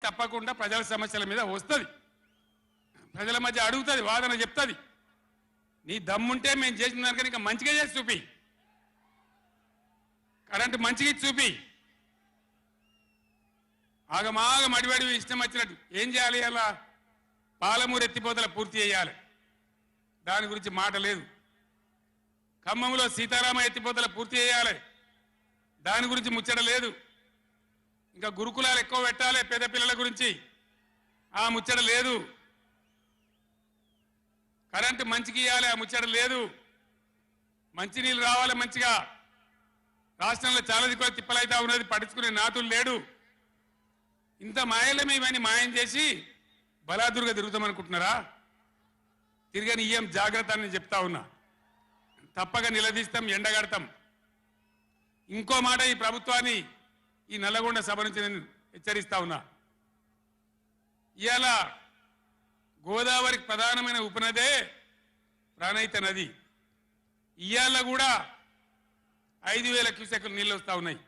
తప్పకుండా ప్రజల సమస్యల మీద వస్తుంది, ప్రజల మధ్య అడుగుతుంది, వాదన చెప్తుంది. నీ దమ్ముంటే మేము చేసిన దానికన్నా ఇంకా మంచిగా చేసి చూపి, కరెంటు మంచిగా చూపి. ఆగమాగం అడివడి ఇష్టం వచ్చినట్టు ఏం చేయాలి? అలా పాలమూరు ఎత్తిపోతల పూర్తి చేయాలి, దాని గురించి మాట లేదు. ఖమ్మంలో సీతారామ ఎత్తిపోతల పూర్తి చేయాలి, దాని గురించి ముచ్చట లేదు. ఇంకా గురుకులాలు ఎక్కువ పెట్టాలి పేద పిల్లల గురించి, ఆ ముచ్చట లేదు. కరెంటు మంచిగా ఇవ్వాలి, ఆ ముచ్చట లేదు. మంచినీళ్ళు రావాలి మంచిగా. రాష్ట్రంలో చాలా దిక్కులు తిప్పలైతా ఉన్నది, పట్టించుకునే నాతులు లేడు. ఇంత మాయలమే ఇవన్నీ మాయం చేసి బలాదురుగా తిరుగుతామనుకుంటున్నారా? తిరగని ఈఎం జాగ్రత్త అని చెప్తా ఉన్నా. తప్పక నిలదీస్తాం, ఎండగడతాం. ఇంకో మాట, ఈ ప్రభుత్వాన్ని ఈ నల్లగొండ సభ నుంచి నేను హెచ్చరిస్తా ఉన్నా. ఇవాళ గోదావరికి ప్రధానమైన ఉపనదే ప్రాణహిత నది. ఇవాళ కూడా 5,000 క్యూసెక్కులు నీళ్ళు వస్తూ ఉన్నాయి.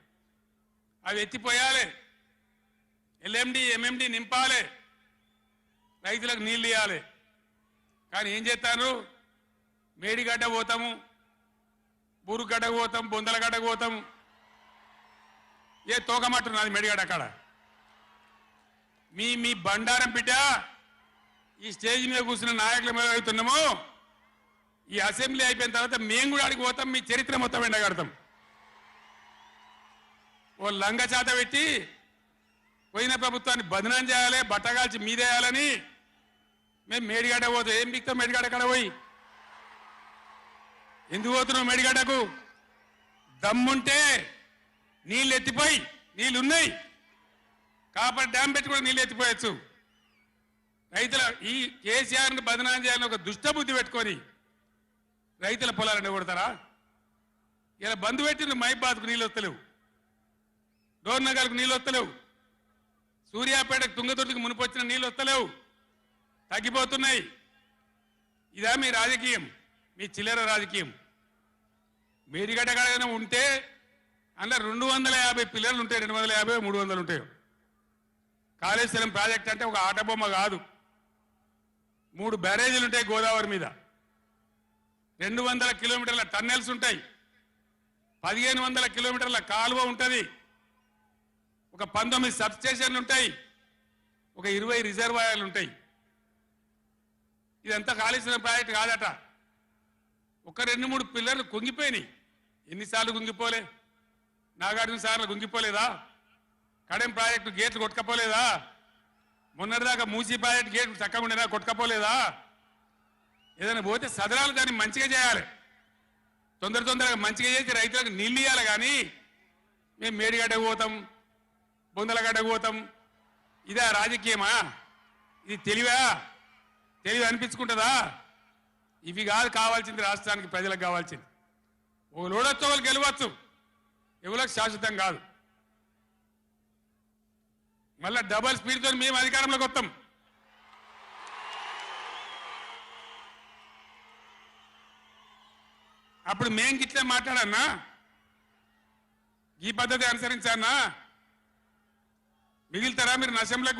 అవి ఎత్తిపోయాలి, ఎల్ఎండి ఎంఎండి నింపాలి, రైతులకు నీళ్ళు ఇవ్వాలి. కానీ ఏం చేస్తాను? మేడిగడ్డ పోతాము, బూరుగడ్డకు పోతాం, బొందలగడ్డకు పోతాం. ఏ తోకమట్టున్నది మేడిగడ్డ అక్కడ. మీ బండారం బిడ్డ ఈ స్టేజ్ మీద కూర్చున్న నాయకుల మీద అవుతున్నాము. ఈ అసెంబ్లీ అయిపోయిన తర్వాత మేము కూడా అడిగి పోతాం, మీ చరిత్ర మొత్తం ఎండగడతాం. ఓ లంగ చేత పెట్టి పోయిన ప్రభుత్వాన్ని బదనాం చేయాలి, బట్టగాల్చి మీదేయాలని మేము మేడిగడ్డ పోతాం. ఏం బిక్తాం మేడిగడ్డ కాడ పోయి? ఎందుకు పోతున్నావు మేడిగడ్డకు? దమ్ముంటే నీళ్ళు ఎత్తిపోయి, నీళ్ళున్నాయి, కాపర్ డ్యామ్ పెట్టి కూడా నీళ్ళు ఎత్తిపోయచ్చు. రైతుల ఈ కేసీఆర్ని బదనాం చేయాలని ఒక దుష్టబుద్ధి పెట్టుకొని రైతుల పొలాలను కొడతారా? ఇలా బంధు పెట్టిన మైబాద్కు నీళ్ళు వస్తలేవు, డోర్నగర్కు నీళ్ళు వస్తలేవు, సూర్యాపేటకు తుంగతుర్తికి మునిపొచ్చిన నీళ్ళు వస్తలేవు, తగ్గిపోతున్నాయి. ఇదా మీ రాజకీయం? మీ చిల్లర రాజకీయం. మేడిగడ్డ కాడ ఉంటే అందులో 250 పిల్లలు ఉంటాయి, 250 300 ఉంటాయి. కాళేశ్వరం ప్రాజెక్ట్ అంటే ఒక ఆటబొమ్మ కాదు. 3 బ్యారేజీలు ఉంటాయి గోదావరి మీద, 200 కిలోమీటర్ల టన్నెల్స్ ఉంటాయి, 1500 కిలోమీటర్ల కాలువ ఉంటుంది, ఒక 19 సబ్ స్టేషన్లు ఉంటాయి, ఒక 20 రిజర్వాయర్లు ఉంటాయి. ఇదంతా కాళేశ్వరం ప్రాజెక్ట్ కాదట. ఒక 2-3 పిల్లర్లు కుంగిపోయినాయి. ఎన్నిసార్లు కుంగిపోలే? నాగార్జున సార్లు కుంగిపోలేదా? కడెం ప్రాజెక్టు గేట్లు కొట్టుకపోలేదా? మొన్నటిదాకా మూసీ ప్రాజెక్టు గేట్లు చక్కగా ఉండేదా? కొట్టుకపోలేదా? ఏదైనా పోతే సదరాలు దాన్ని మంచిగా చేయాలి, తొందరగా మంచిగా చేసి రైతులకు నీళ్ళు ఇవ్వాలి. కానీ మేము మేడిగడ్డకు పోతాం, బొందలగడ్డకు పోతాం. ఇదా రాజకీయమా? ఇది తెలివి అనిపించుకుంటుందా? ఇవి కాదు కావాల్సింది, రాష్ట్రానికి ప్రజలకు కావాల్సింది. ఓ లోడొచ్చు, వాళ్ళు గెలవచ్చు, ఎవరికి శాశ్వతం కాదు. మళ్ళా డబల్ స్పీడ్తో మేము అధికారంలోకి వస్తాం. అప్పుడు మేం గిట్లే మాట్లాడన్నా, ఈ పద్ధతి అనుసరించన్నా? మిగిలితారా మీరు? అసెంబ్లీకి కూడా